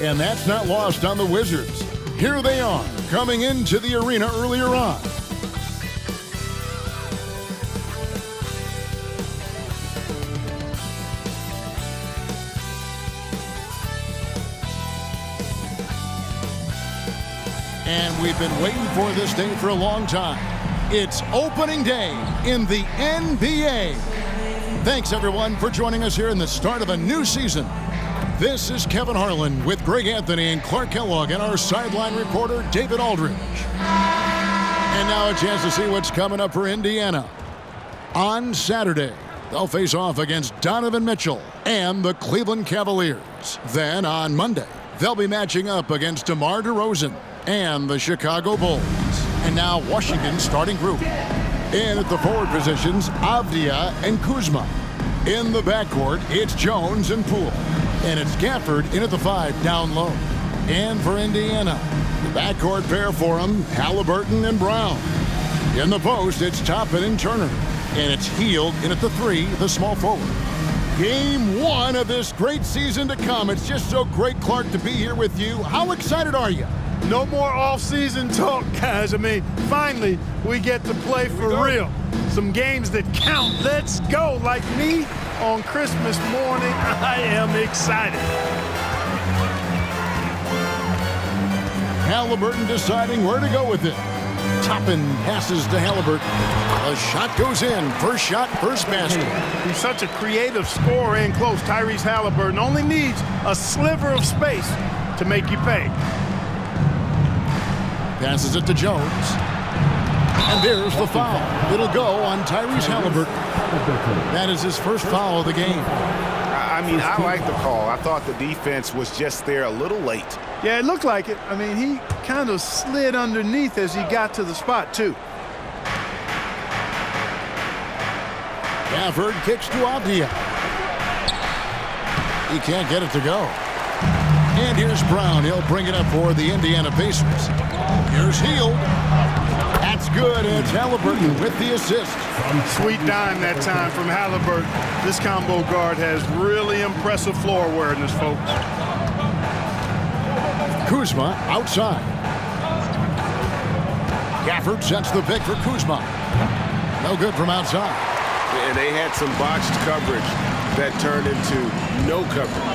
And that's not lost on the Wizards. Here they are, coming into the arena earlier on. And we've been waiting for this day for a long time. It's opening day in the NBA. Thanks, everyone, for joining us here in the start of a new season. This is Kevin Harlan with Greg Anthony and Clark Kellogg and our sideline reporter, David Aldridge. And now a chance to see what's coming up for Indiana. On Saturday, they'll face off against Donovan Mitchell and the Cleveland Cavaliers. Then on Monday, they'll be matching up against DeMar DeRozan and the Chicago Bulls. And now Washington's starting group. In at the forward positions, Avdia and Kuzma. In the backcourt, it's Jones and Poole. And it's Gafford in at the 5 down low. And for Indiana, the backcourt pair for them, Haliburton and Brown. In the post, it's Toppin and Turner. And it's Hield in at the 3, the small forward. Game 1 of this great season to come. It's just so great, Clark, to be here with you. How excited are you? No more off-season talk, guys. I mean, finally, we get to play for real. Some games that count. Let's go. Like me on Christmas morning, I am excited. Haliburton deciding where to go with it. Toppin passes to Haliburton. The shot goes in. First shot, first basket. He's such a creative scorer in close. Tyrese Haliburton only needs a sliver of space to make you pay. Passes it to Jones. And there's the foul. It'll go on Tyrese Haliburton. That is his first foul of the game. I mean, I like the call. I thought the defense was just there a little late. Yeah, it looked like it. I mean, he kind of slid underneath as he got to the spot, too. Gafford kicks to Avdia. He can't get it to go. And here's Brown. He'll bring it up for the Indiana Pacers. Here's Hield. That's good. And it's Haliburton with the assist. Sweet dime that time from Haliburton. This combo guard has really impressive floor awareness, folks. Kuzma outside. Gafford sets the pick for Kuzma. No good from outside. And they had some botched coverage that turned into no coverage.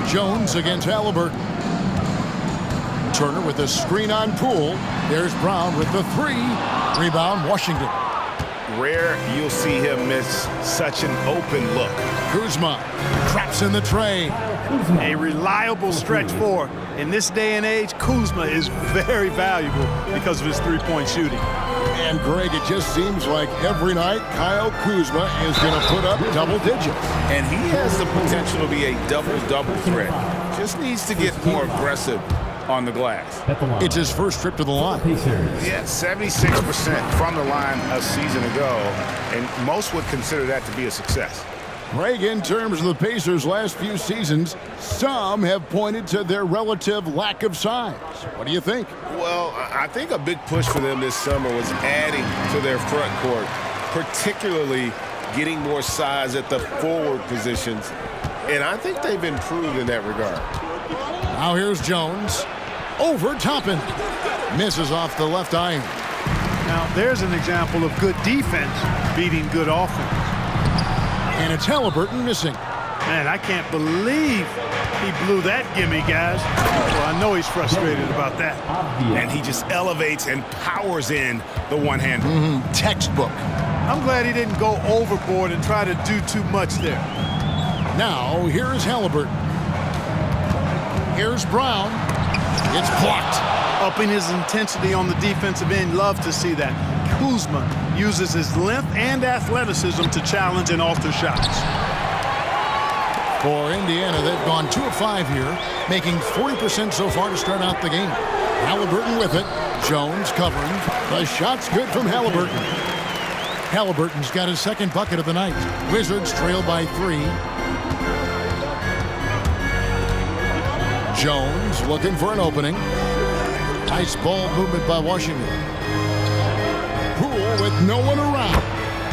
Jones against Haliburton. Turner with a screen on Poole. There's Brown with the 3. Rebound, Washington. Rare you'll see him miss such an open look. Kuzma traps in the tray. A reliable stretch four. In this day and age, Kuzma is very valuable because of his three-point shooting. And Greg, it just seems like every night Kyle Kuzma is going to put up double digits. And he has the potential to be a double-double threat. Just needs to get more aggressive on the glass. It's his first trip to the line. Yeah, 76% from the line a season ago, and most would consider that to be a success. Greg, in terms of the Pacers' last few seasons, some have pointed to their relative lack of size. What do you think? Well, I think a big push for them this summer was adding to their front court, particularly getting more size at the forward positions, and I think they've improved in that regard. Now here's Jones. Over Toppin. Misses off the left iron. Now, there's an example of good defense beating good offense. And it's Haliburton missing. Man, I can't believe he blew that gimme, guys. Well, I know he's frustrated about that. And he just elevates and powers in the one-hander. Textbook. I'm glad he didn't go overboard and try to do too much there. Now, here is Haliburton. Here's Brown. It's blocked. Upping his intensity on the defensive end. Love to see that. Kuzma uses his length and athleticism to challenge and alter shots. For Indiana, they've gone 2 of 5 here, making 40% so far to start out the game. Haliburton with it. Jones covering. The shot's good from Haliburton. Haliburton's got his second bucket of the night. Wizards trail by 3. Jones looking for an opening. Nice ball movement by Washington. Poole with no one around.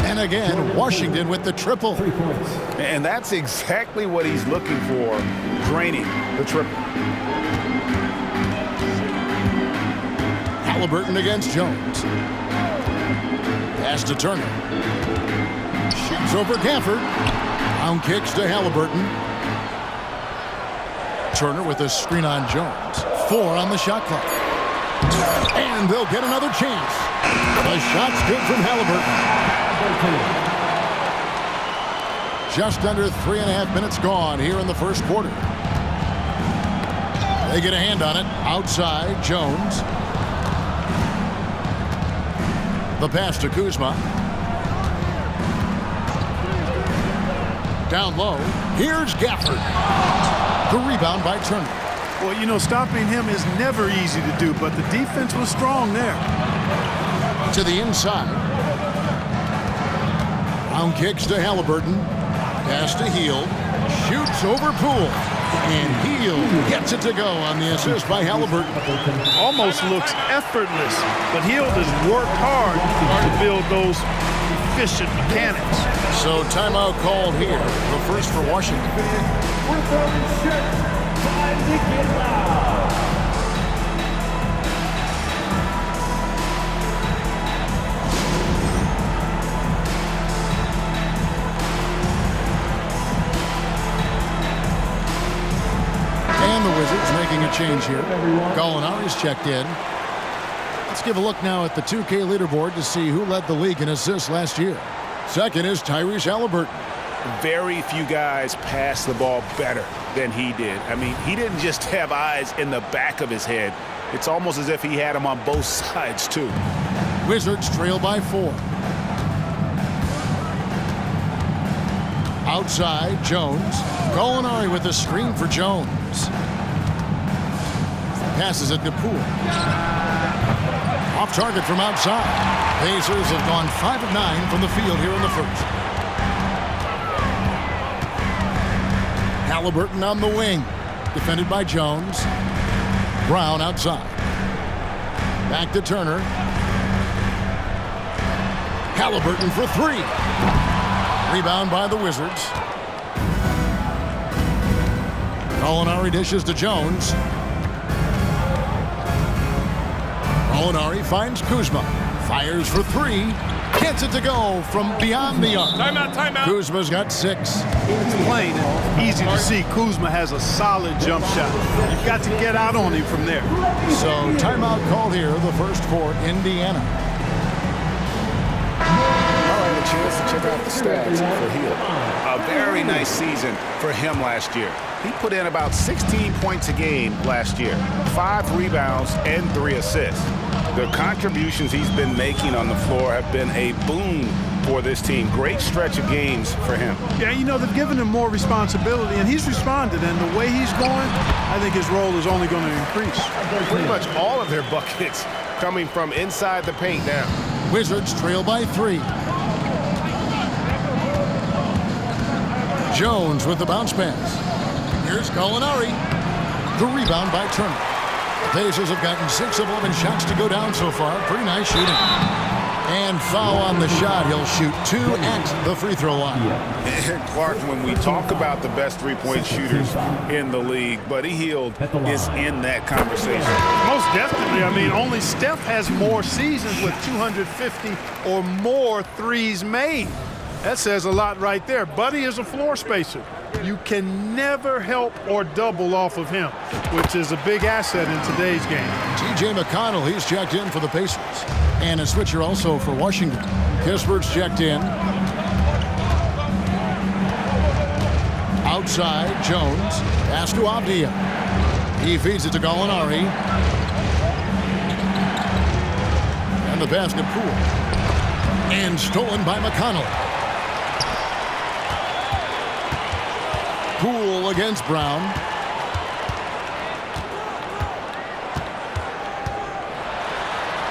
And again, Washington with the triple. 3 points. And that's exactly what he's looking for, draining the triple. Haliburton against Jones. Pass to Turner. Shoots over Gafford. Down kicks to Haliburton. Turner with a screen on Jones. 4 on the shot clock. And they'll get another chance. The shot's good from Haliburton. Just under 3.5 minutes gone here in the first quarter. They get a hand on it. Outside, Jones. The pass to Kuzma. Down low. Here's Gafford. The rebound by Turner. Well, you know, stopping him is never easy to do, but the defense was strong there. To the inside. Down kicks to Haliburton. Pass to Hield. Shoots over Poole. And Hield gets it to go on the assist by Haliburton. Almost looks effortless, but Hield has worked hard to build those efficient mechanics. So timeout called here. The first for Washington. And the Wizards making a change here. Gallinari's checked in. Let's give a look now at the 2K leaderboard to see who led the league in assists last year. Second is Tyrese Haliburton. Very few guys pass the ball better than he did. I mean, he didn't just have eyes in the back of his head. It's almost as if he had them on both sides, too. Wizards trail by 4. Outside, Jones. Gallinari with a screen for Jones. Passes it to Poole. Off target from outside. Pacers have gone 5 of 9 from the field here in the first. Haliburton on the wing. Defended by Jones. Brown outside. Back to Turner. Haliburton for 3. Rebound by the Wizards. Gallinari dishes to Jones. Gallinari finds Kuzma. Fires for 3. Gets it to go from beyond the arc. Timeout. Kuzma's got 6. It's plain and easy to see Kuzma has a solid jump shot. You've got to get out on him from there. So timeout called here, the first for Indiana. A chance to check out the stats for Hield. A very nice season for him last year. He put in about 16 points a game last year, 5 rebounds and 3 assists. The contributions he's been making on the floor have been a boon for this team. Great stretch of games for him. Yeah, you know, they've given him more responsibility, and he's responded. And the way he's going, I think his role is only going to increase. Pretty much all of their buckets coming from inside the paint now. Wizards trail by 3. Jones with the bounce pass. Here's Gallinari. The rebound by Turner. The Pacers have gotten 6 of 11 shots to go down so far. Pretty nice shooting. And foul on the shot. He'll shoot 2 at the free throw line. And Clark, when we talk about the best three-point shooters in the league, Buddy Hield is in that conversation. Most definitely. I mean, only Steph has more seasons with 250 or more threes made. That says a lot right there. Buddy is a floor spacer. You can never help or double off of him, which is a big asset in today's game. T.J. McConnell, he's checked in for the Pacers. And a switcher also for Washington. Kispert's checked in. Outside, Jones. Pass to Avdia. He feeds it to Gallinari. And the basket Poole. And stolen by McConnell. Poole against Brown.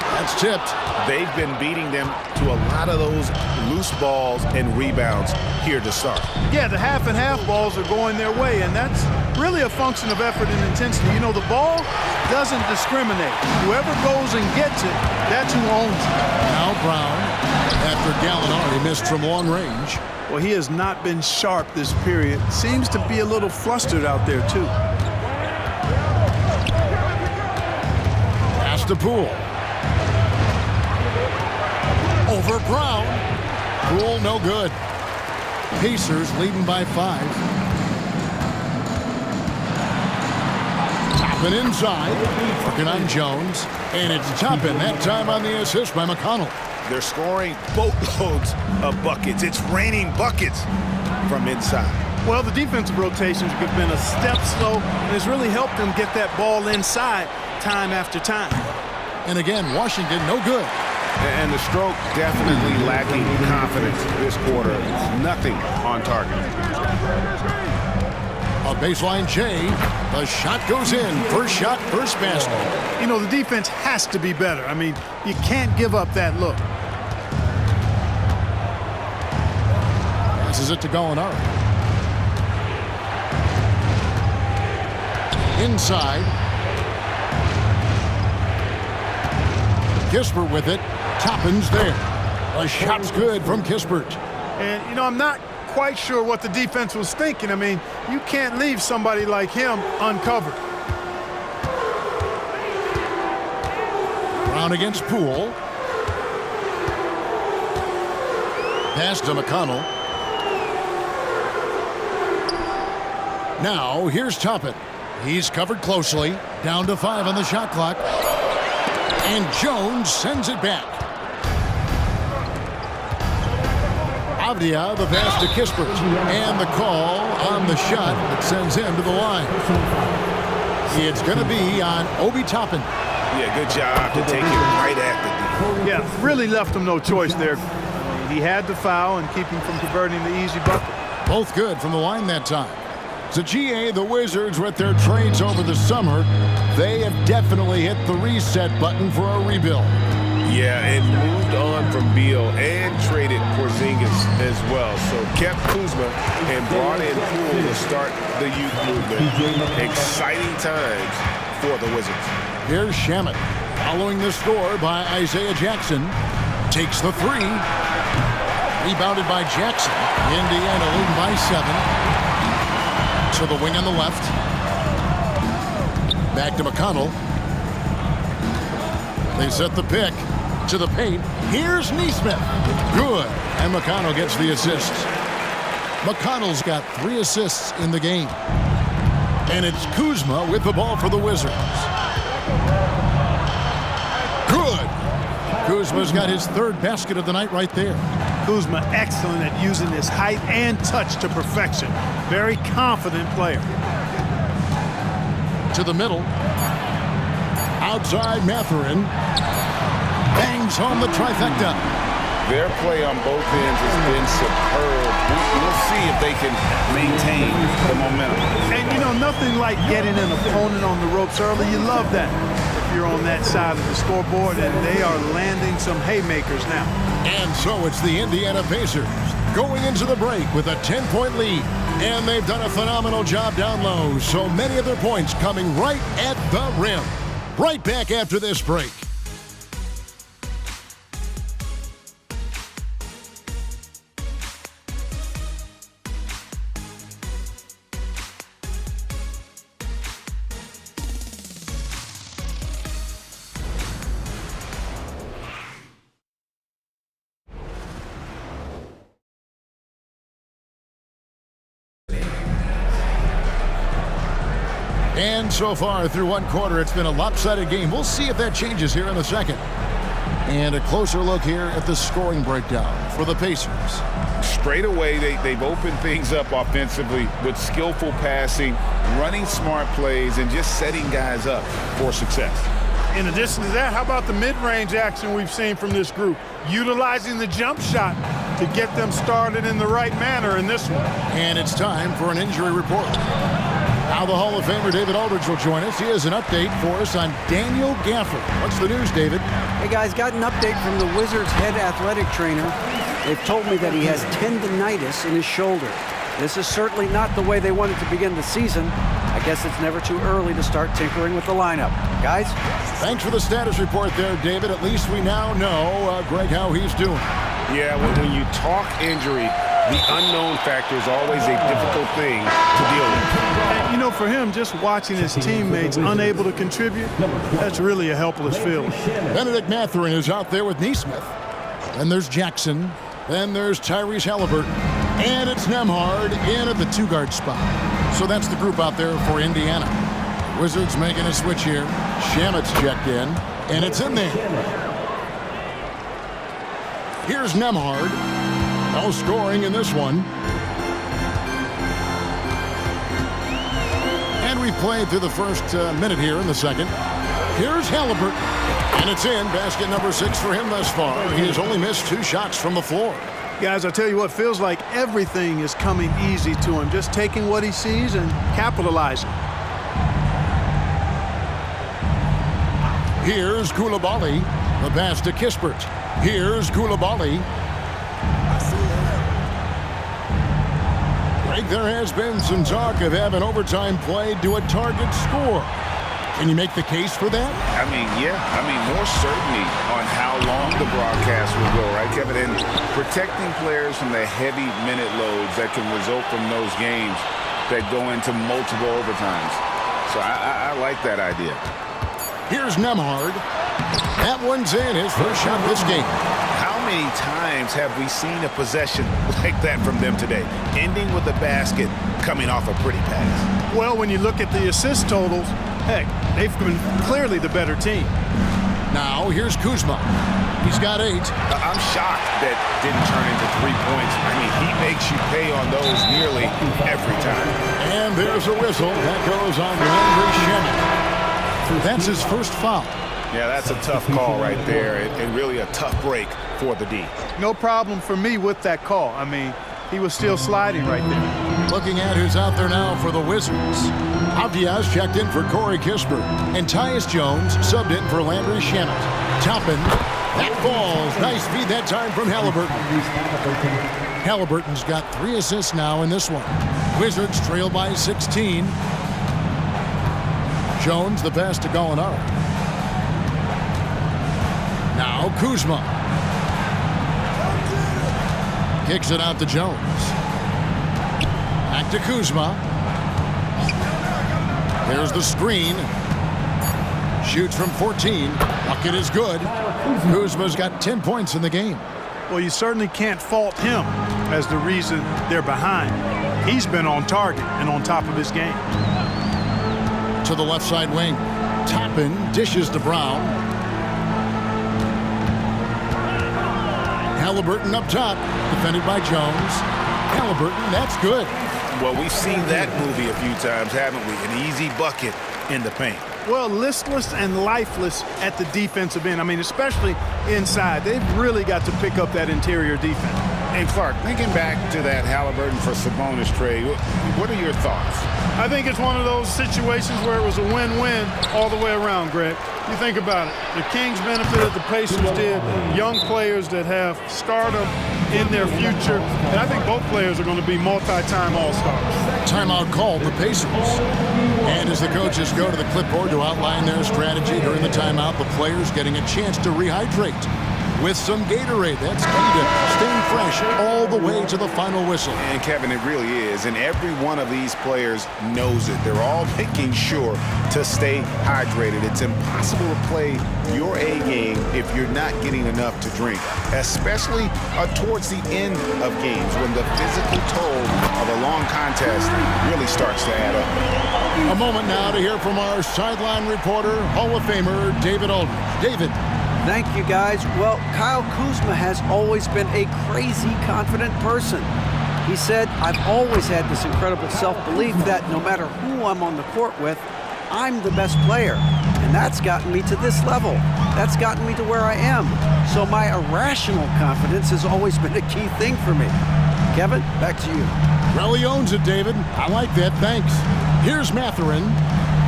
That's tipped. They've been beating them to a lot of those loose balls and rebounds here to start. Yeah, the half and half balls are going their way, and that's really a function of effort and intensity. You know, the ball doesn't discriminate. Whoever goes and gets it, that's who owns it. Now Brown. after Gallinari missed from long range. Well, he has not been sharp this period. Seems to be a little flustered out there, too. Pass to Poole. Over Brown. Poole no good. Pacers leading by 5. Toppin inside. Working on Jones. And it's Toppin that time on the assist by McConnell. They're scoring boatloads of buckets. It's raining buckets from inside. Well, the defensive rotations have been a step slow, and has really helped them get that ball inside time after time. And again, Washington no good. And the stroke definitely lacking confidence this quarter. Nothing on target. A baseline J. The shot goes in. First shot, first basket. You know, the defense has to be better. I mean, you can't give up that look. Passes it to Gallinari. Inside. Kispert with it. Toppin's there. A shot's good from Kispert. And, you know, I'm not quite sure what the defense was thinking. I mean, you can't leave somebody like him uncovered. Brown against Poole. Pass to McConnell. Now, here's Toppin. He's covered closely. Down to 5 on the shot clock. And Jones sends it back. Avdia, the pass to Kispert. And the call on the shot that sends him to the line. It's going to be on Obi Toppin. Yeah, good job to take it right at the defense. Yeah, really left him no choice there. He had to foul and keep him from converting the easy bucket. Both good from the line that time. So GA, the Wizards, with their trades over the summer, they have definitely hit the reset button for a rebuild. Yeah, and moved on from Beal and traded Porzingis as well. So kept Kuzma and brought in Poole to start the youth movement. Exciting times for the Wizards. Here's Shamet following the score by Isaiah Jackson. Takes the 3. Rebounded by Jackson. Indiana leading by 7. To the wing on the left. Back to McConnell. They set the pick to the paint. Here's Neesmith. Good. And McConnell gets the assist. McConnell's got 3 assists in the game. And it's Kuzma with the ball for the Wizards. Good. Kuzma's got his 3rd basket of the night right there. Kuzma excellent at using his height and touch to perfection. Very confident player. To the middle. Outside Mathurin. Bangs on the trifecta. Their play on both ends has been superb. We'll see if they can maintain the momentum. And, you know, nothing like getting an opponent on the ropes early. You love that if you're on that side of the scoreboard, and they are landing some haymakers now. And so it's the Indiana Pacers going into the break with a 10-point lead. And they've done a phenomenal job down low. So many of their points coming right at the rim. Right back after this break. And so far through one quarter, it's been a lopsided game. We'll see if that changes here in the second. And a closer look here at the scoring breakdown for the Pacers. Straight away, they've opened things up offensively with skillful passing, running smart plays, and just setting guys up for success. In addition to that, how about the mid-range action we've seen from this group? Utilizing the jump shot to get them started in the right manner in this one. And it's time for an injury report. Now the Hall of Famer David Aldridge will join us. He has an update for us on Daniel Gafford. What's the news, David? Hey guys, got an update from the Wizards head athletic trainer. They've told me that he has tendinitis in his shoulder. This is certainly not the way they wanted to begin the season. I guess it's never too early to start tinkering with the lineup. Guys? Thanks for the status report there, David. At least we now know, Greg, how he's doing. Yeah, when you talk injury, the unknown factor is always a difficult thing to deal with. And, you know, for him, just watching his teammates unable to contribute, that's really a helpless feeling. Benedict Mathurin is out there with Neesmith. Then there's Jackson. Then there's Tyrese Haliburton. And it's Nembhard in at the 2-guard spot. So that's the group out there for Indiana. Wizards making a switch here. Shamet's checked in, and it's in there. Here's Nembhard. No scoring in this one. And we've played through the first minute here in the second. Here's Haliburton. And it's in. Basket number 6 for him thus far. He has only missed 2 shots from the floor. Guys, I tell you what, feels like everything is coming easy to him. Just taking what he sees and capitalizing. Here's Coulibaly. The pass to Kispert. Here's Coulibaly. Greg, there has been some talk of having overtime played to a target score. Can you make the case for that? I mean, yeah. I mean, more certainty on how long the broadcast will go, right, Kevin? And protecting players from the heavy minute loads that can result from those games that go into multiple overtimes. So I like that idea. Here's Nembhard. That one's in. His first shot this game. How many times have we seen a possession like that from them today, ending with a basket coming off a pretty pass? Well, when you look at the assist totals, heck, they've been clearly the better team. Now, here's Kuzma. He's got 8. I'm shocked that didn't turn into 3 points. I mean, he makes you pay on those nearly every time. And there's a whistle. That goes on Landry Shamet. That's his first foul. Yeah, that's a tough call right there, and really a tough break for the D. No problem for me with that call. I mean, he was still sliding right there. Looking at who's out there now for the Wizards. Avdiaz checked in for Corey Kispert. And Tyus Jones subbed in for Landry Shamet. Toppin. That falls. Nice feed that time from Haliburton. Haliburton's got 3 assists now in this one. Wizards trail by 16. Jones, the pass to Gallinari. Now Kuzma. Kicks it out to Jones. Back to Kuzma. There's the screen. Shoots from 14. Bucket is good. Kuzma's got 10 points in the game. Well, you certainly can't fault him as the reason they're behind. He's been on target and on top of his game. To the left side wing. Toppin dishes to Brown. Haliburton up top, defended by Jones. Haliburton, that's good. Well, we've seen that movie a few times, haven't we? An easy bucket in the paint. Well, listless and lifeless at the defensive end. I mean, especially inside. They've really got to pick up that interior defense. Hey, Clark, thinking back to that Haliburton for Sabonis trade, what are your thoughts? I think it's one of those situations where it was a win-win all the way around, Greg. You think about it. The Kings benefited, the Pacers did. Young players that have stardom in their future. And I think both players are going to be multi-time All-Stars. Timeout called the Pacers. And as the coaches go to the clipboard to outline their strategy during the timeout, the players getting a chance to rehydrate with some Gatorade. That's key to staying fresh all the way to the final whistle. And Kevin, it really is. And every one of these players knows it. They're all making sure to stay hydrated. It's impossible to play your A game if you're not getting enough to drink, especially towards the end of games when the physical toll of a long contest really starts to add up. A moment now to hear from our sideline reporter, Hall of Famer David Aldridge. David. Thank you, guys. Well, Kyle Kuzma has always been a crazy confident person. He said, I've always had this incredible self-belief that no matter who I'm on the court with, I'm the best player. And that's gotten me to this level. That's gotten me to where I am. So my irrational confidence has always been a key thing for me. Kevin, back to you. Really owns it, David. I like that. Thanks. Here's Mathurin,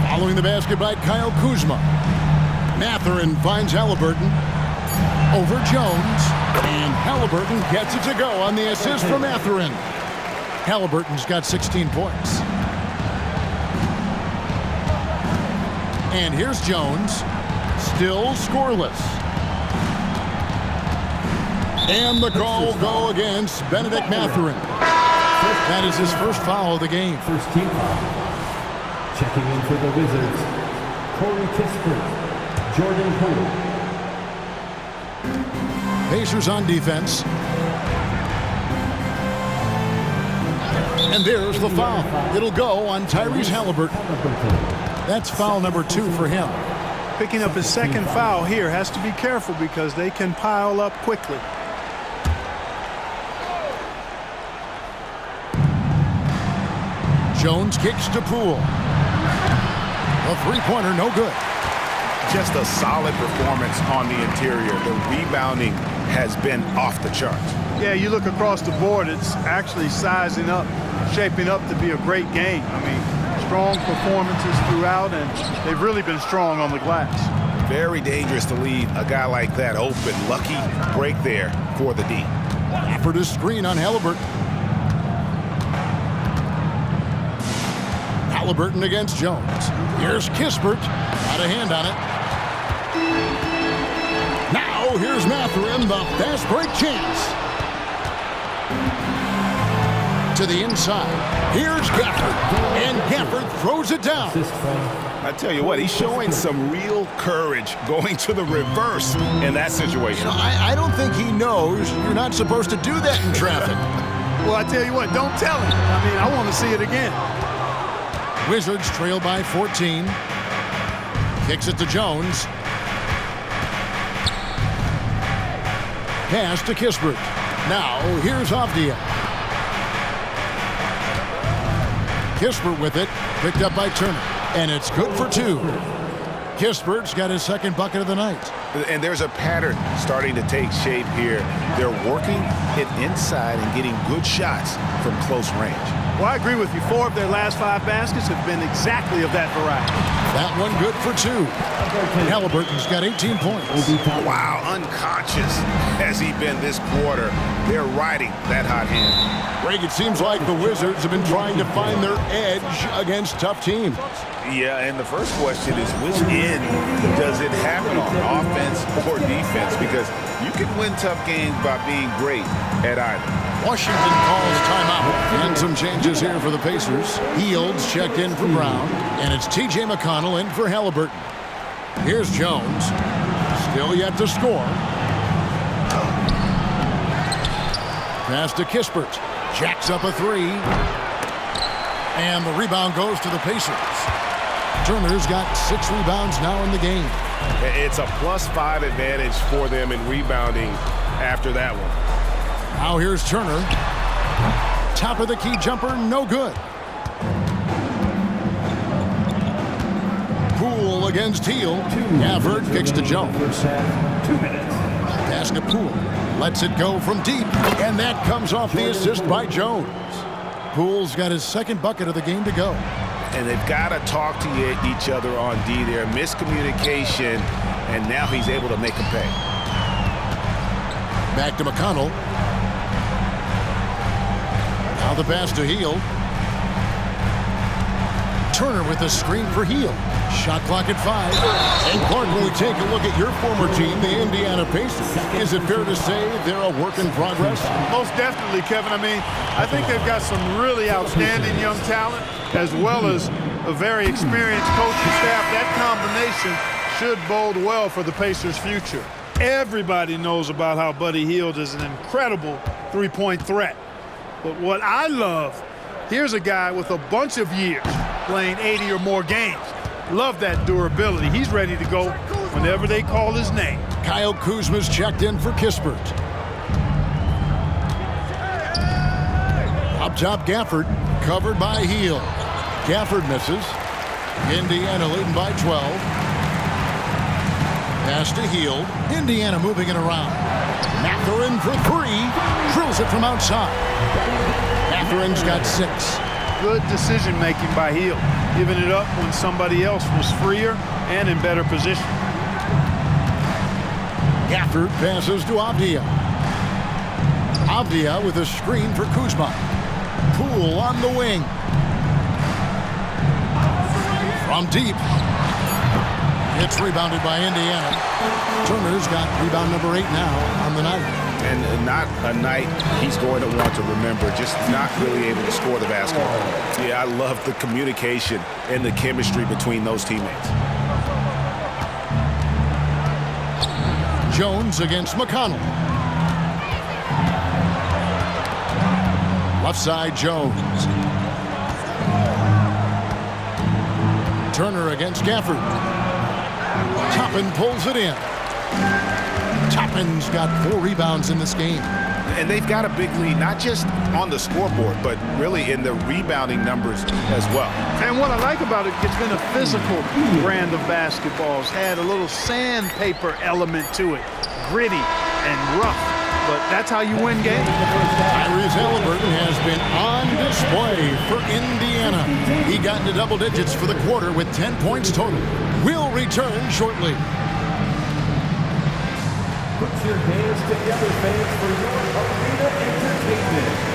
following the basket by Kyle Kuzma. Mathurin finds Haliburton over Jones, and Haliburton gets it to go on the assist from Mathurin. Haliburton's got 16 points. And here's Jones, still scoreless. And the call will go against Benedict Mathurin. That is his first foul of the game. First team foul. Checking in for the Wizards, Corey Kispert, Jordan Poole. Pacers on defense. And there's the foul. It'll go on Tyrese Haliburton. That's foul number 2 for him. Picking up his second foul here. Has to be careful because they can pile up quickly. Jones kicks to Poole. A three-pointer, no good. Just a solid performance on the interior. The rebounding has been off the charts. Yeah, you look across the board, it's actually sizing up, shaping up to be a great game. I mean, strong performances throughout, and they've really been strong on the glass. Very dangerous to leave a guy like that open. Lucky break there for the D. Offered a screen on Haliburton. Haliburton against Jones. Here's Kispert. Got a hand on it. Now here's Mathurin, the fast break chance. To the inside. Here's Gafford. And Gafford throws it down. I tell you what, he's showing some real courage going to the reverse in that situation. I don't think he knows you're not supposed to do that in traffic. Well, I tell you what, don't tell him. I mean, I want to see it again. Wizards trail by 14. Kicks it to Jones. Pass to Kispert. Now, here's Avdia. Kispert with it. Picked up by Turner. And it's good for 2. Kispert's got his second bucket of the night. And there's a pattern starting to take shape here. They're working it inside and getting good shots from close range. Well, I agree with you. 4 of their last 5 baskets have been exactly of that variety. That one good for 2. Haliburton's got 18 points. Wow, unconscious has he been this quarter. They're riding that hot hand. Greg, it seems like the Wizards have been trying to find their edge against tough teams. Yeah, and the first question is, which end does it happen on, offense or defense? Because you can win tough games by being great at either. Washington calls timeout. And some changes here for the Pacers. Fields checked in for Brown. And it's T.J. McConnell in for Haliburton. Here's Jones. Still yet to score. Pass to Kispert. Jacks up a 3. And the rebound goes to the Pacers. Turner's got 6 rebounds now in the game. It's a +5 advantage for them in rebounding after that one. Now here's Turner. Top of the key jumper, no good. Poole against Hill. Gafford kicks to Jones. 2 minutes. Pass to Poole. Lets it go from deep. And that comes off the assist by Jones. Poole's got his second bucket of the game to go. And they've got to talk to each other on D there. Miscommunication, and now he's able to make them pay. Back to McConnell. Now the pass to Hill. Turner with a screen for Hill. Shot clock at 5. And Clark, when we take a look at your former team, the Indiana Pacers, is it fair to say they're a work in progress? Most definitely, Kevin. I mean, I think they've got some really outstanding young talent, as well as a very experienced coaching staff. That combination should bode well for the Pacers' future. Everybody knows about how Buddy Hield is an incredible three-point threat. But what I love, here's a guy with a bunch of years playing 80 or more games. Love that durability. He's ready to go whenever they call his name. Kyle Kuzma's checked in for Kispert. Up top, Gafford, covered by Hield. Gafford misses. Indiana leading by 12. Pass to Hield. Indiana moving it around. Mathurin for 3. Drills it from outside. Mathurin's got 6. Good decision-making by Hield, giving it up when somebody else was freer and in better position. Gafford passes to Avdia. Avdia with a screen for Kuzma. Poole on the wing. From deep. It's rebounded by Indiana. Turner's got rebound number 8 now on the night. And not a night he's going to want to remember, just not really able to score the basketball. Yeah, I love the communication and the chemistry between those teammates. Jones against McConnell. Left side, Jones. Turner against Gafford. Toppin pulls it in. Toppin's got 4 rebounds in this game. And they've got a big lead, not just on the scoreboard, but really in the rebounding numbers as well. And what I like about it, it's been a physical brand of basketball. It's had a little sandpaper element to it, gritty and rough, but that's how you win games. Haliburton has been on display for Indiana. He got into double digits for the quarter with 10 points total. We'll return shortly. Put your hands together, fans, for your arena entertainment.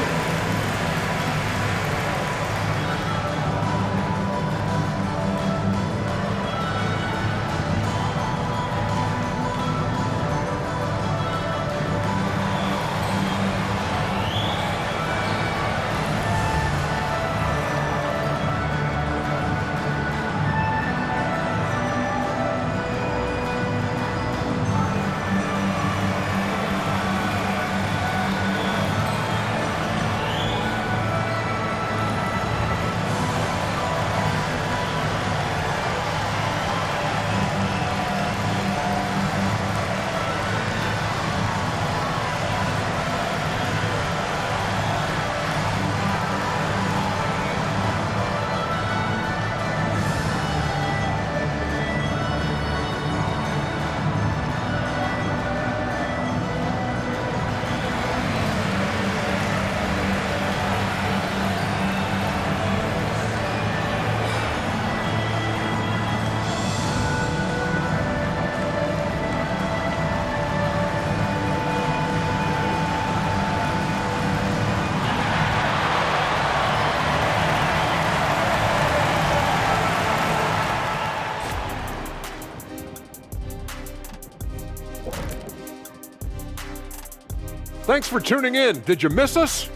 Thanks for tuning in. Did you miss us?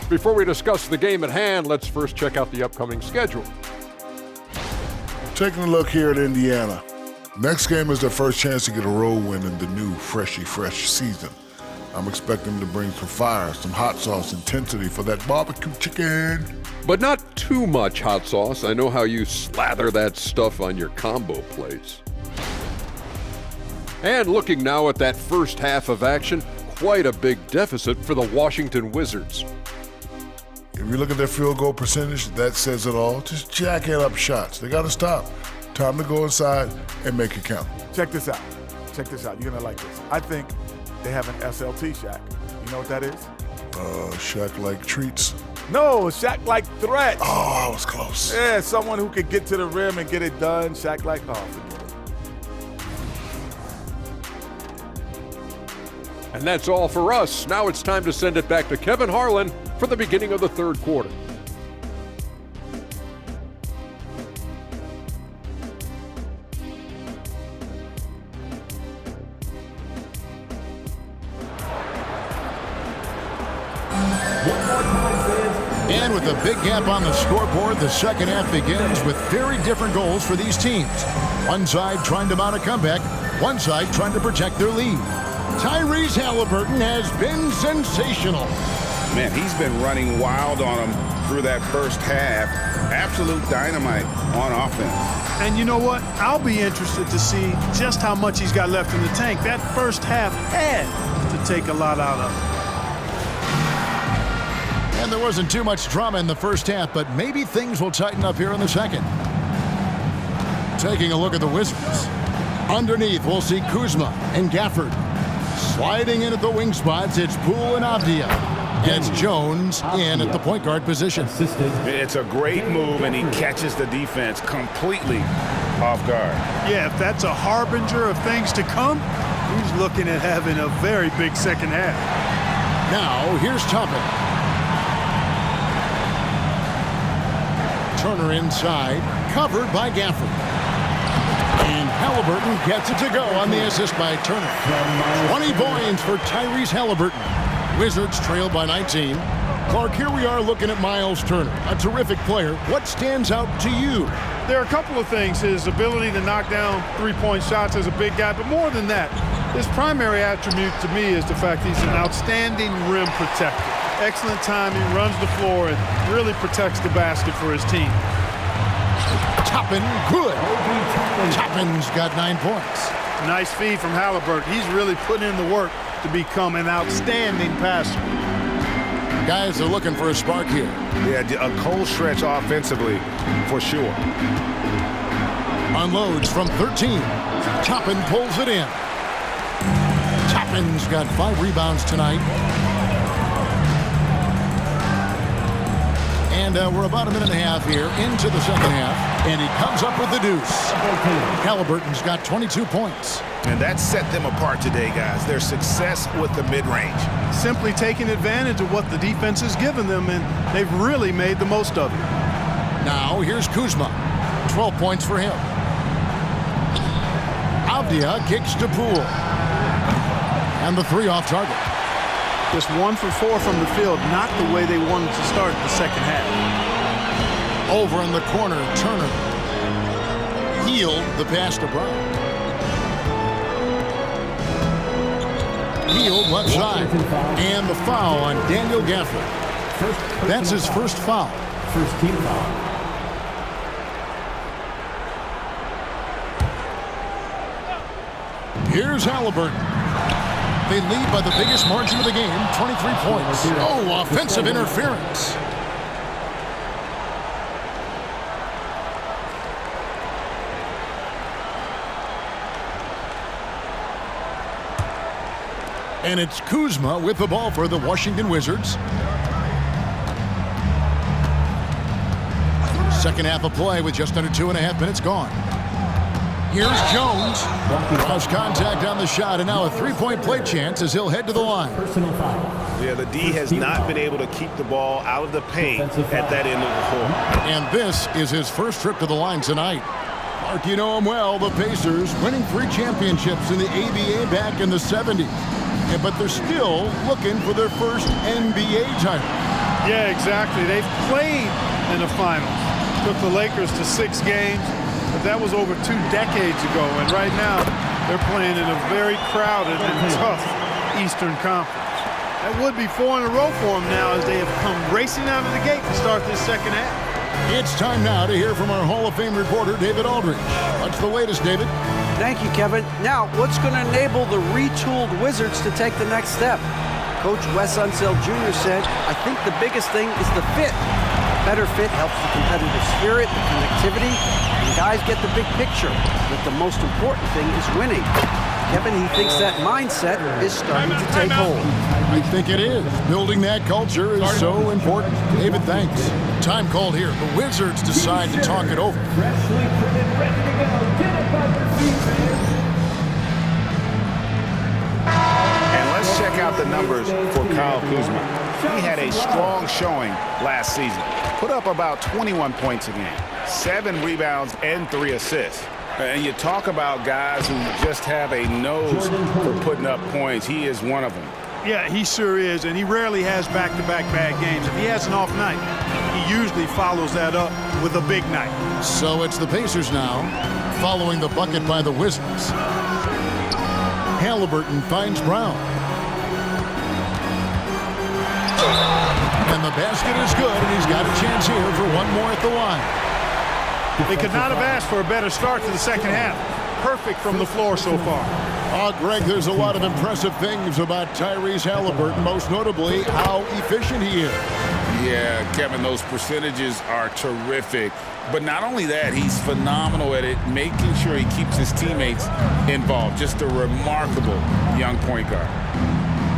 Before we discuss the game at hand, let's first check out the upcoming schedule. Taking a look here at Indiana. Next game is their first chance to get a road win in the new fresh season. I'm expecting them to bring some fire, some hot sauce intensity for that barbecue chicken. But not too much hot sauce. I know how you slather that stuff on your combo plates. And looking now at that first half of action, quite a big deficit for the Washington Wizards. If you look at their field goal percentage, that says it all. Just jacking up shots. They got to stop. Time to go inside and make it count. Check this out. Check this out. You're going to like this. I think they have an SLT Shaq. You know what that is? Shaq like treats. No, Shaq like threats. Oh, I was close. Yeah, someone who could get to the rim and get it done. Shaq like, oh, forget it. And that's all for us. Now it's time to send it back to Kevin Harlan for the beginning of the third quarter. And with a big gap on the scoreboard, the second half begins with very different goals for these teams. One side trying to mount a comeback, one side trying to protect their lead. Tyrese Haliburton has been sensational. Man, he's been running wild on them through that first half. Absolute dynamite on offense. And you know what? I'll be interested to see just how much he's got left in the tank. That first half had to take a lot out of him. And there wasn't too much drama in the first half, but maybe things will tighten up here in the second. Taking a look at the Wizards. Underneath, we'll see Kuzma and Gafford. Sliding in at the wing spots, it's Poole and Avdia. And it's Jones in at the point guard position. It's a great move, and he catches the defense completely off guard. Yeah, if that's a harbinger of things to come, he's looking at having a very big second half. Now, here's Toppin. Turner inside, covered by Gafford. And Haliburton gets it to go on the assist by Turner. 20 points for Tyrese Haliburton. Wizards trail by 19. Clark, here we are looking at Miles Turner, a terrific player. What stands out to you? There are a couple of things. His ability to knock down three-point shots as a big guy, but more than that, his primary attribute to me is the fact he's an outstanding rim protector. Excellent timing, runs the floor, and really protects the basket for his team. Toppin, good. Toppin's got 9 points. Nice feed from Haliburton. He's really putting in the work to become an outstanding passer. Guys are looking for a spark here. Yeah, a cold stretch offensively, for sure. Unloads from 13. Toppin pulls it in. Toppin's got 5 rebounds tonight. And we're about a minute and a half here into the second half. And he comes up with the deuce. Haliburton's got 22 points. And that set them apart today, guys. Their success with the mid-range. Simply taking advantage of what the defense has given them, and they've really made the most of it. Now here's Kuzma. 12 points for him. Avdia kicks to Poole. And the 3 off target. Just 1 for 4 from the field, not the way they wanted to start the second half. Over in the corner, Turner. Healed the pass to Brown. Healed left side. And the foul on Daniel Gafford. That's his first foul. First team foul. Here's Haliburton. They lead by the biggest margin of the game, 23 points. Oh, offensive interference. And it's Kuzma with the ball for the Washington Wizards. Second half of play with just under 2.5 minutes gone. Here's Jones. Cross contact on the shot, and now a 3-point play chance as he'll head to the line. Yeah, the D has not been able to keep the ball out of the paint at that end of the floor. And this is his first trip to the line tonight. Mark, you know him well, the Pacers, winning 3 championships in the ABA back in the 70s. But they're still looking for their first NBA title. Yeah, exactly. They've played in the finals. Took the Lakers to 6 games. But that was over 2 decades ago, and right now they're playing in a very crowded and tough Eastern Conference. That would be 4 in a row for them now as they have come racing out of the gate to start this second half. It's time now to hear from our Hall of Fame reporter, David Aldridge. What's the latest, David? Thank you, Kevin. Now, what's going to enable the retooled Wizards to take the next step? Coach Wes Unseld Jr. said, I think the biggest thing is the fit. Better fit helps the competitive spirit, the connectivity, and guys get the big picture. But the most important thing is winning. Kevin, he thinks that mindset is starting to take hold. I think it is. Building that culture is so important. David, thanks. Time called here. The Wizards decide to talk it over. Freshly printed, ready to go. Get up on your feet, man. And let's check out the numbers for Kyle Kuzma. He had a strong showing last season. Put up about 21 points a game, 7 rebounds, and 3 assists. And you talk about guys who just have a nose for putting up points. He is one of them. Yeah, he sure is, and he rarely has back-to-back bad games. If he has an off night, he usually follows that up with a big night. So it's the Pacers now, following the bucket by the Wizards. Haliburton finds Brown. And the basket is good, and he's got a chance here for one more at the line. They could not have asked for a better start to the second half. Perfect from the floor so far. Greg, there's a lot of impressive things about Tyrese Haliburton, most notably how efficient he is. Yeah, Kevin, those percentages are terrific. But not only that, he's phenomenal at it, making sure he keeps his teammates involved. Just a remarkable young point guard.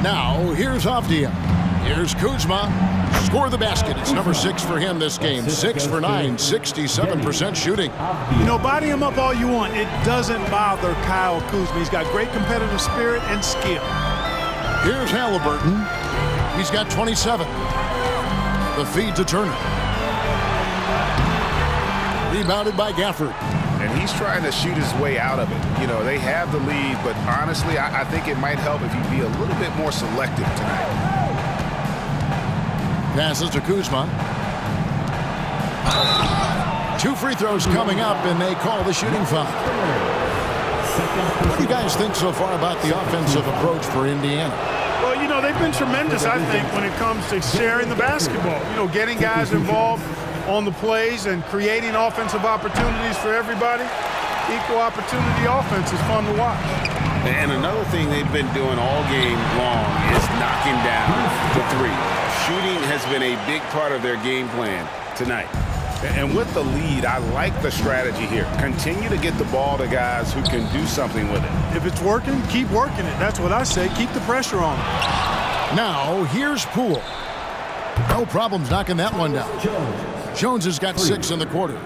Now, here's Avdia. Here's Kuzma. Score the basket. It's number 6 for him this game. 6 for 9, 67% shooting. You know, body him up all you want. It doesn't bother Kyle Kuzma. He's got great competitive spirit and skill. Here's Haliburton. He's got 27. The feed to Turner. Rebounded by Gafford. and he's trying to shoot his way out of it. You know, they have the lead, but honestly, I think it might help if you be a little bit more selective tonight. Passes to Kuzma. 2 free throws coming up, and they call the shooting foul. What do you guys think so far about the offensive approach for Indiana? Well, you know, they've been tremendous, I think, when it comes to sharing the basketball. You know, getting guys involved on the plays and creating offensive opportunities for everybody. Equal opportunity offense is fun to watch. And another thing they've been doing all game long is knocking down the three. Shooting has been a big part of their game plan tonight. And with the lead, I like the strategy here. Continue to get the ball to guys who can do something with it. If it's working, keep working it. That's what I say. Keep the pressure on it. Now, here's Poole. No problems knocking that one down. Jones has got 6 in the quarter.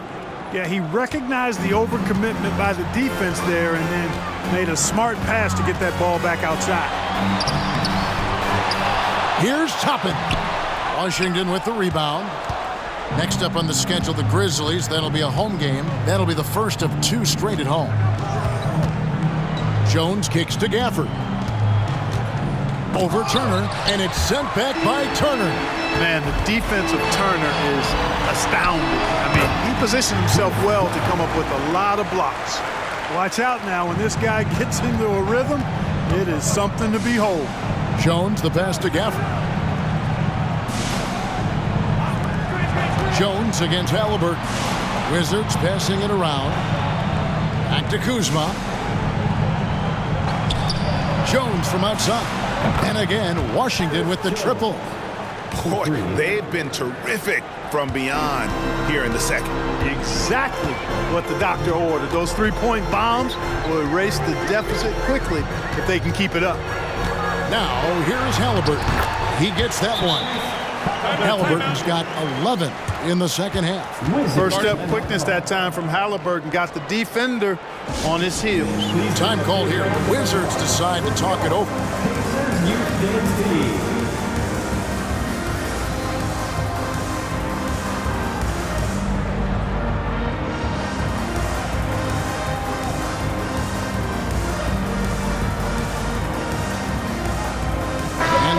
Yeah, he recognized the overcommitment by the defense there and then made a smart pass to get that ball back outside. Here's Toppin. Washington with the rebound. Next up on the schedule, the Grizzlies. That'll be a home game. That'll be the first of 2 straight at home. Jones kicks to Gafford. Over Turner, and it's sent back by Turner. Man, the defense of Turner is astounding. I mean, he positioned himself well to come up with a lot of blocks. Watch out now. When this guy gets into a rhythm, it is something to behold. Jones, the pass to Gafford. Jones against Haliburton. Wizards passing it around. Back to Kuzma. Jones from outside. And again, Washington with the triple. Boy, they've been terrific from beyond here in the second. Exactly what the doctor ordered. Those 3-point bombs will erase the deficit quickly if they can keep it up. Now, here's Haliburton. He gets that one. Haliburton's got 11 in the second half. First step quickness that time from Haliburton. Got the defender on his heels. Time called here. The Wizards decide to talk it over.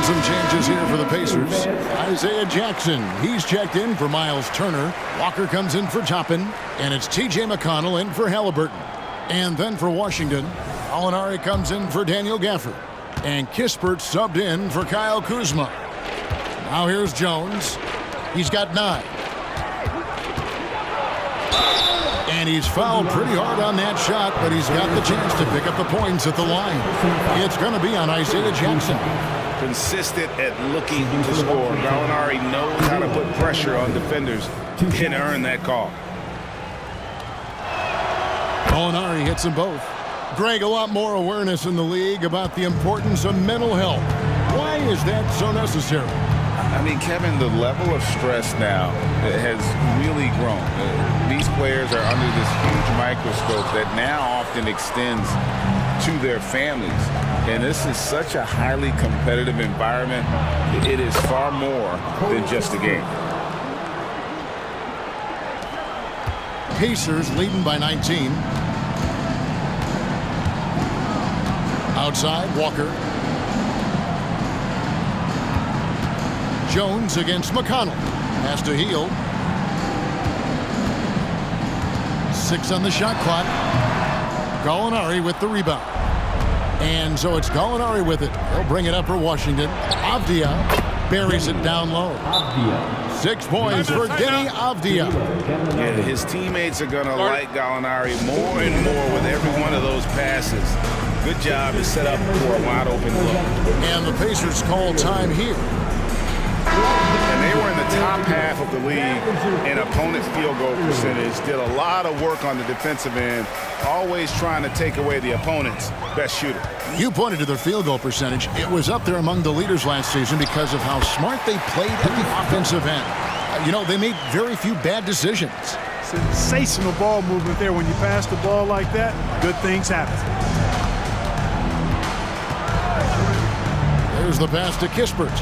Some changes here for the Pacers. Isaiah Jackson, he's checked in for Miles Turner. Walker comes in for Toppin, and it's T.J. McConnell in for Haliburton. And then for Washington, Gallinari comes in for Daniel Gafford, and Kispert subbed in for Kyle Kuzma. Now here's Jones. He's got 9. And he's fouled pretty hard on that shot, but he's got the chance to pick up the points at the line. It's going to be on Isaiah Jackson. Consistent at looking to score. Gallinari knows how to put pressure on defenders and earn that call. Gallinari hits them both. Greg, a lot more awareness in the league about the importance of mental health. Why is that so necessary? I mean, Kevin, the level of stress now has really grown. These players are under this huge microscope that now often extends to their families. And this is such a highly competitive environment. It is far more than just a game. Pacers leading by 19. Outside, Walker. Jones against McConnell. Pass to Hield. 6 on the shot clock. Gallinari with the rebound. And so it's Gallinari with it. He'll bring it up for Washington. Avdia buries it down low. 6 points for Deni Avdia. Yeah, his teammates are going to like Gallinari more and more with every one of those passes. Good job to set up for a wide open look. And the Pacers call time here. And they were in the top half of the league in opponent field goal percentage. Did a lot of work on the defensive end, always trying to take away the opponent's best shooter. You pointed to their field goal percentage. It was up there among the leaders last season because of how smart they played at the offensive end. You know, they made very few bad decisions. Sensational ball movement there. When you pass the ball like that, good things happen. There's the pass to Kispert.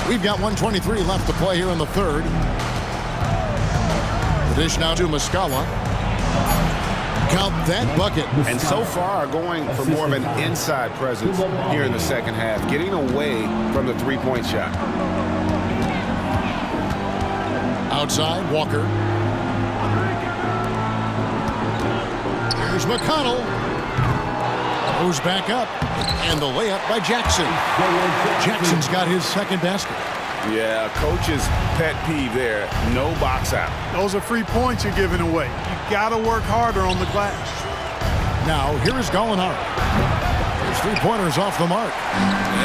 We've got 1:23 left to play here in the third. Dish now to Muscala. Count that bucket. And so far going for more of an inside presence here in the second half, getting away from the three-point shot. Outside, Walker. Here's McConnell. Goes back up. And the layup by Jackson. Jackson's got his second basket. Yeah, coach's pet peeve there. No box out. Those are free points you're giving away. You got to work harder on the glass. Now, here is Gallinari. His three-pointers off the mark.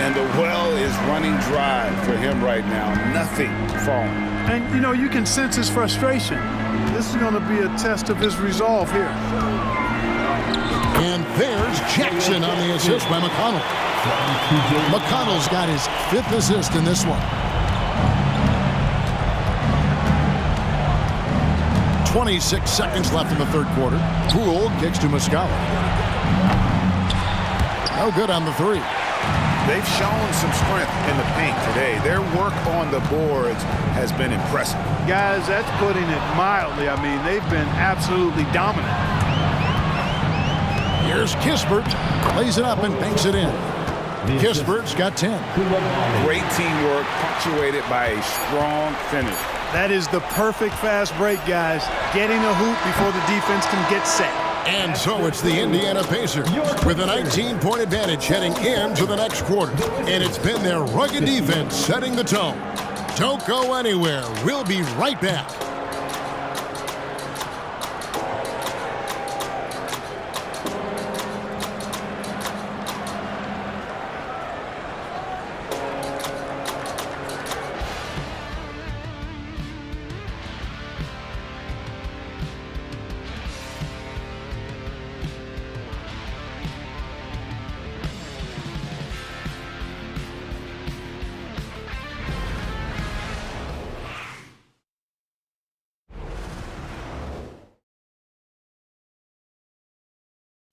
And the well is running dry for him right now. Nothing falling. And, you know, you can sense his frustration. This is going to be a test of his resolve here. And there's Jackson on the assist by McConnell. McConnell's got his 5th assist in this one. 26 seconds left in the third quarter. Poole kicks to Muscala. No good on the three. They've shown some strength in the paint today. Their work on the boards has been impressive. Guys, that's putting it mildly. I mean, they've been absolutely dominant. Here's Kispert. Lays it up and banks it in. Kispert's got 10. Great teamwork punctuated by a strong finish. That is the perfect fast break, guys. Getting a hoop before the defense can get set. And so it's the Indiana Pacers with a 19-point advantage heading into the next quarter. And it's been their rugged defense setting the tone. Don't go anywhere. We'll be right back.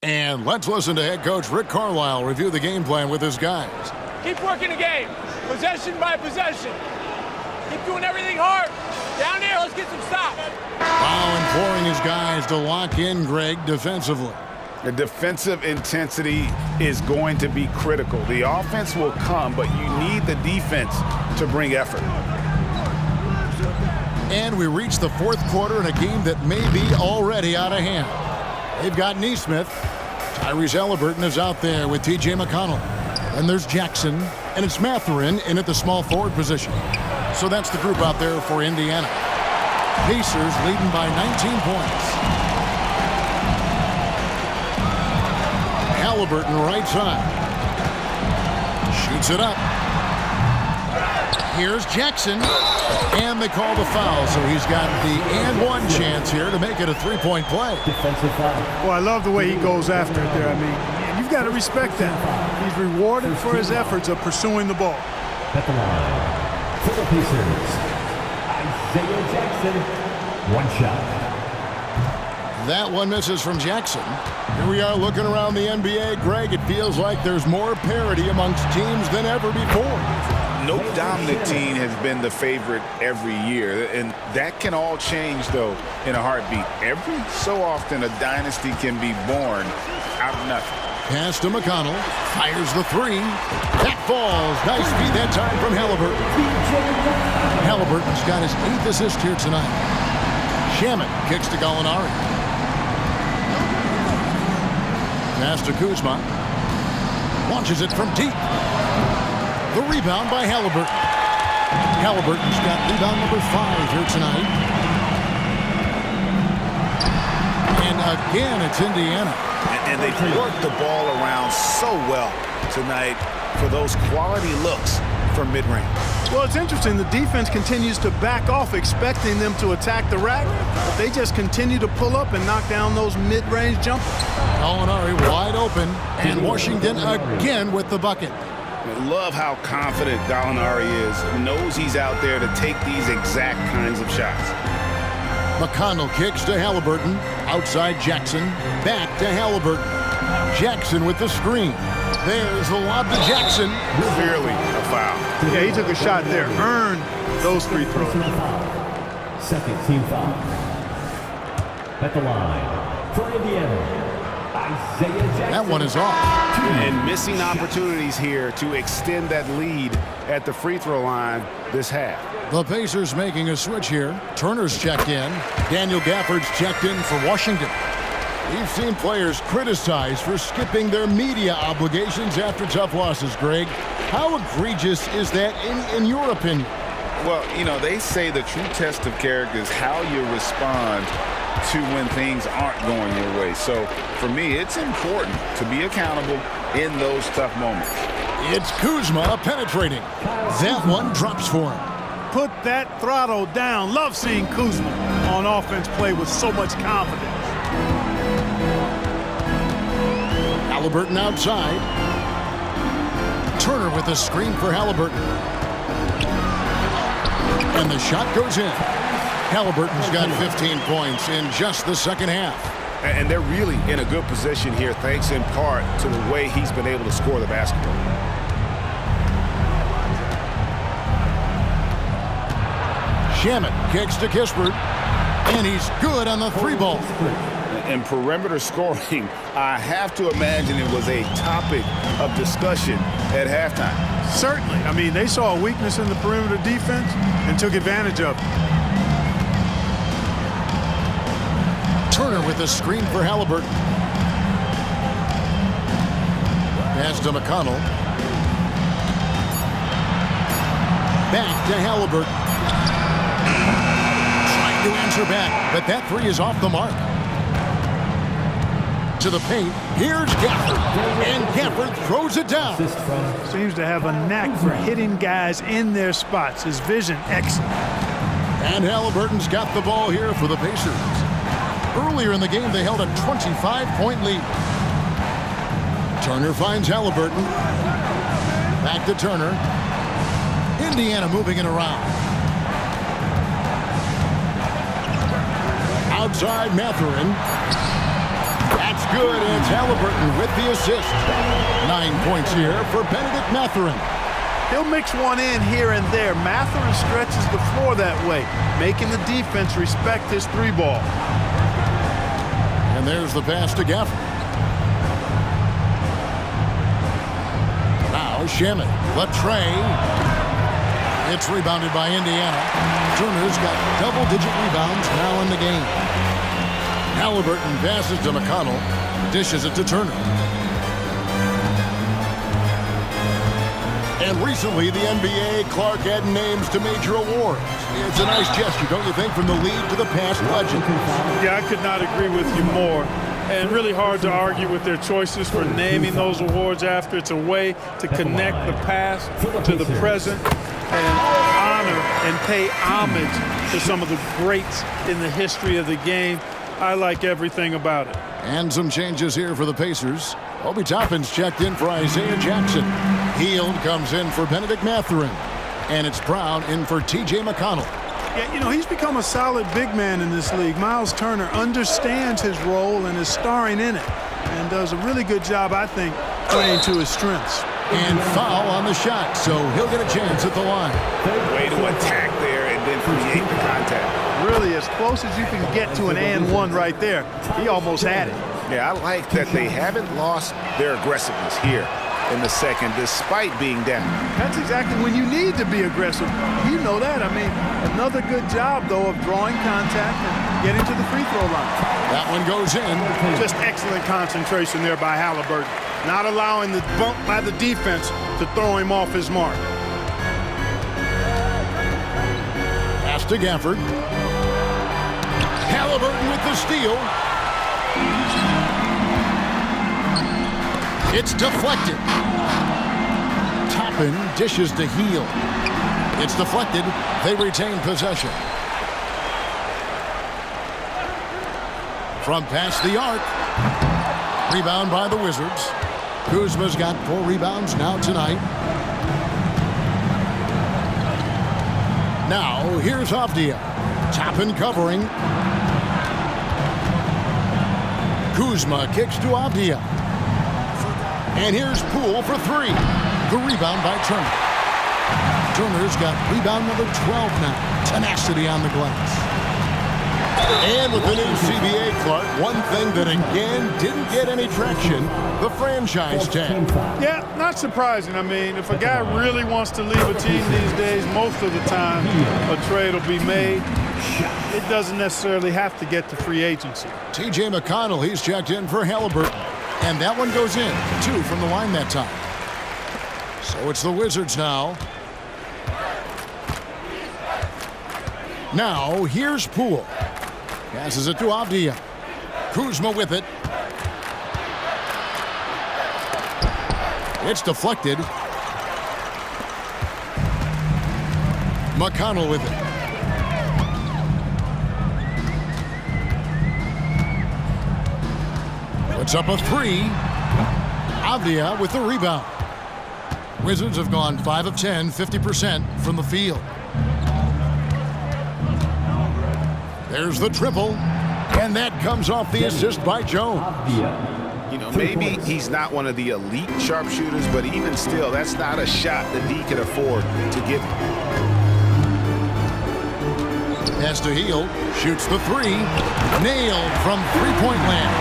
And let's listen to head coach Rick Carlisle review the game plan with his guys. Keep working the game, possession by possession. Keep doing everything hard. Down here, let's get some stops. Wow, imploring his guys to lock in, Greg, defensively. The defensive intensity is going to be critical. The offense will come, but you need the defense to bring effort. And we reach the fourth quarter in a game that may be already out of hand. They've got Neesmith. Tyrese Haliburton is out there with T.J. McConnell. And there's Jackson. And it's Mathurin in at the small forward position. So that's the group out there for Indiana. Pacers leading by 19 points. Haliburton right side. Shoots it up. Here's Jackson. And they call the foul, so he's got the and one chance here to make it a three-point play. Defensive foul. Well, I love the way he goes after it there. I mean, you've got to respect that. He's rewarded for his efforts of pursuing the ball. At the line, for the Pacers, Isaiah Jackson, one shot. That one misses from Jackson. Here we are looking around the NBA. Greg, it feels like there's more parity amongst teams than ever before. No dominant team has been the favorite every year, and that can all change, though, in a heartbeat. Every so often, a dynasty can be born out of nothing. Pass to McConnell. Fires the three. That falls. Nice feed that time from Haliburton. Haliburton's got his 8th assist here tonight. Shaman kicks to Gallinari. Pass to Kuzma. Launches it from deep. The rebound by Haliburton. Haliburton's got rebound number 5 here tonight. And again, it's Indiana. And they've worked the ball around so well tonight for those quality looks from mid-range. Well, it's interesting. The defense continues to back off, expecting them to attack the rack, but they just continue to pull up and knock down those mid-range jumpers. Gallinari wide open, and Washington again with the bucket. I love how confident Gallinari is. Knows he's out there to take these exact kinds of shots. McConnell kicks to Haliburton. Outside Jackson. Back to Haliburton. Jackson with the screen. There's the lob to Jackson. Clearly a foul. Yeah, he took a shot there. Earned those free throws. Second team foul. At the line, for Indiana, Isaiah Jackson. That one is off. And missing opportunities here to extend that lead at the free throw line this half. The Pacers making a switch here. Turner's checked in. Daniel Gafford's checked in for Washington. We've seen players criticized for skipping their media obligations after tough losses, Greg. How egregious is that in your opinion? Well, you know, they say the true test of character is how you respond to when things aren't going your way. So, for me, it's important to be accountable in those tough moments. It's Kuzma penetrating. That one drops for him. Put that throttle down. Love seeing Kuzma on offense play with so much confidence. Haliburton outside. Turner with a screen for Haliburton. And the shot goes in. Haliburton's got 15 points in just the second half. And they're really in a good position here, thanks in part to the way he's been able to score the basketball. Shamet kicks to Kispert, and he's good on the three ball. In perimeter scoring, I have to imagine it was a topic of discussion at halftime. Certainly. I mean, they saw a weakness in the perimeter defense and took advantage of it. Turner with a screen for Haliburton. Pass to McConnell. Back to Haliburton. Trying to answer back, but that three is off the mark. To the paint, here's Gafford, and Gafford throws it down. Seems to have a knack for hitting guys in their spots. His vision, excellent. And Haliburton's got the ball here for the Pacers. Earlier in the game, they held a 25-point lead. Turner finds Haliburton. Back to Turner. Indiana moving it around. Outside Mathurin. That's good, and it's Haliburton with the assist. 9 points here for Benedict Mathurin. He'll mix one in here and there. Mathurin stretches the floor that way, making the defense respect his three ball. And there's the pass to Gafford. Now Shamet, Latre. It's rebounded by Indiana. Turner's got double-digit rebounds now in the game. Haliburton passes to McConnell, dishes it to Turner. And recently, the NBA, Clark added names to major awards. It's a nice gesture, don't you think, from the league to the past legend? Yeah, I could not agree with you more. And really hard to argue with their choices for naming those awards after. It's a way to connect the past to the present and honor and pay homage to some of the greats in the history of the game. I like everything about it. And some changes here for the Pacers. Obi Toppin's checked in for Isaiah Jackson. Hield comes in for Benedict Mathurin. And it's Brown in for T.J. McConnell. Yeah, you know, he's become a solid big man in this league. Miles Turner understands his role and is starring in it. And does a really good job, I think, playing to his strengths. And foul on the shot, so he'll get a chance at the line. Way to attack there and then create the contact. Really as close as you can get to an and one right there. He almost had it. Yeah, I like that they haven't lost their aggressiveness here in the second, despite being down. That's exactly when you need to be aggressive. You know that. I mean, another good job, though, of drawing contact and getting to the free throw line. That one goes in. Just excellent concentration there by Haliburton. Not allowing the bump by the defense to throw him off his mark. Pass to Gafford. Haliburton with the steal. It's deflected. Toppin dishes to Hield. It's deflected. They retain possession. From past the arc. Rebound by the Wizards. Kuzma's got 4 rebounds now tonight. Now, here's Avdia. Toppin covering. Kuzma kicks to Avdia. And here's Poole for 3. The rebound by Turner. Turner's got rebound number 12 now. Tenacity on the glass. And with the new CBA, Clark, one thing that again didn't get any traction, the franchise tag. Yeah, not surprising. I mean, if a guy really wants to leave a team these days, most of the time a trade will be made. It doesn't necessarily have to get to free agency. TJ McConnell, he's checked in for Haliburton. And that one goes in. 2 from the line that time. So it's the Wizards now. Now, here's Poole. Passes it to Avdia. Kuzma with it. It's deflected. McConnell with it. Puts up a 3. Avdia with the rebound. Wizards have gone 5 of 10, 50% from the field. There's the triple, and that comes off the assist by Jones. You know, maybe he's not one of the elite sharpshooters, but even still, that's not a shot that he can afford to give. Pass to Hield, shoots the 3, nailed from three-point land.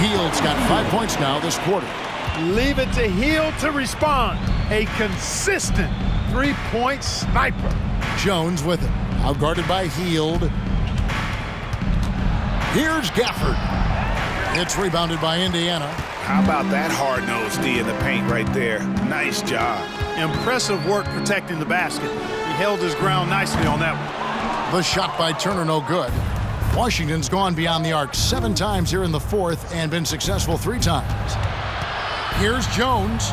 Hield's got 5 points now this quarter. Leave it to Hield to respond. A consistent three-point sniper. Jones with it, outguarded by Hield. Here's Gafford. It's rebounded by Indiana. How about that hard-nosed D in the paint right there? Nice job. Impressive work protecting the basket. He held his ground nicely on that one. The shot by Turner no good. Washington's gone beyond the arc 7 times here in the 4th and been successful 3 times. Here's Jones,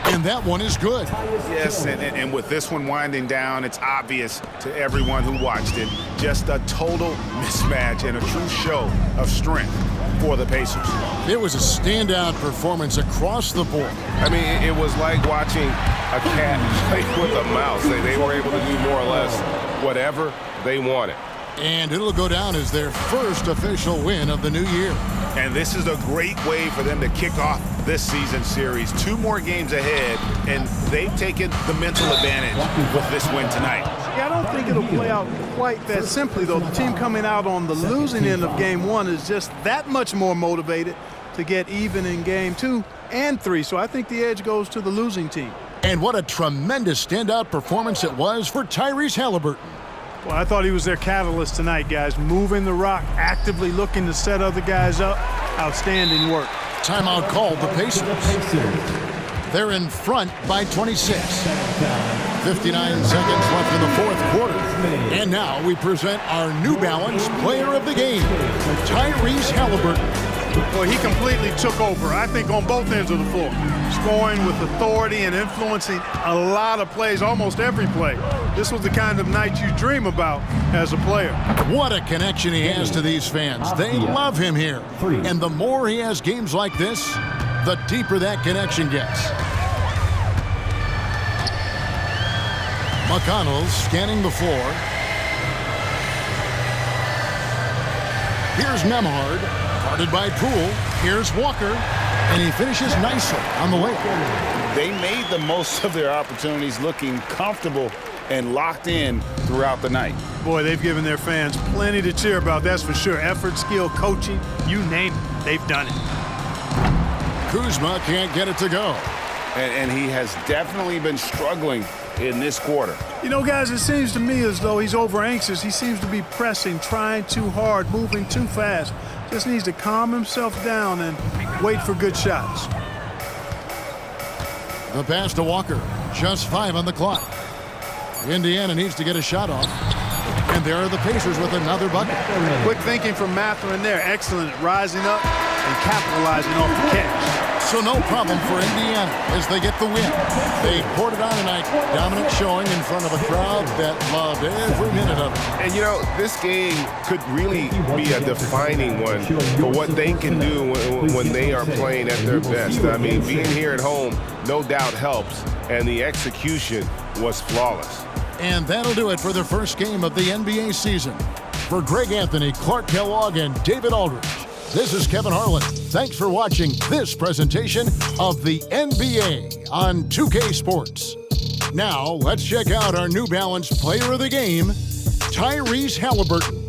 and that one is good. Yes, and with this one winding down, it's obvious to everyone who watched it. Just a total mismatch and a true show of strength for the Pacers. It was a standout performance across the board. I mean, it was like watching a cat play with a mouse. They were able to do more or less whatever they wanted. And it'll go down as their first official win of the new year. And this is a great way for them to kick off this season series. 2 more games ahead, and they've taken the mental advantage with this win tonight. Yeah, I don't think it'll play out quite that simply, though. The team coming out on the losing end of game 1 is just that much more motivated to get even in game 2 and 3. So I think the edge goes to the losing team. And what a tremendous standout performance it was for Tyrese Haliburton. Well, I thought he was their catalyst tonight, guys. Moving the rock, actively looking to set other guys up. Outstanding work. Timeout called the Pacers. They're in front by 26. 59 seconds left in the 4th quarter. And now we present our New Balance Player of the Game, Tyrese Haliburton. Well, he completely took over, I think, on both ends of the floor. Scoring with authority and influencing a lot of plays, almost every play. This was the kind of night you dream about as a player. What a connection he has to these fans. They love him here. And the more he has games like this, the deeper that connection gets. McConnell scanning the floor. Here's Nembhard, guarded by Poole. Here's Walker, and he finishes nicely on the layup. They made the most of their opportunities, looking comfortable and locked in throughout the night. Boy, they've given their fans plenty to cheer about, that's for sure. Effort, skill, coaching, you name it, they've done it. Kuzma can't get it to go. And he has definitely been struggling in this quarter. You know, guys, it seems to me as though he's over anxious. He seems to be pressing, trying too hard, moving too fast. Just needs to calm himself down and wait for good shots. The pass to Walker, just 5 on the clock. Indiana needs to get a shot off. And there are the Pacers with another bucket. Quick thinking from Mathurin there. Excellent at rising up and capitalizing off the catch. So no problem for Indiana as they get the win. They poured it on tonight. Dominant showing in front of a crowd that loved every minute of it. And, you know, this game could really be a defining one for what they can do when they are playing at their best. I mean, being here at home no doubt helps, and the execution was flawless. And that'll do it for the first game of the NBA season. For Greg Anthony, Clark Kellogg, and David Aldridge, this is Kevin Harlan. Thanks for watching this presentation of the NBA on 2K Sports. Now, let's check out our New Balance Player of the Game, Tyrese Haliburton.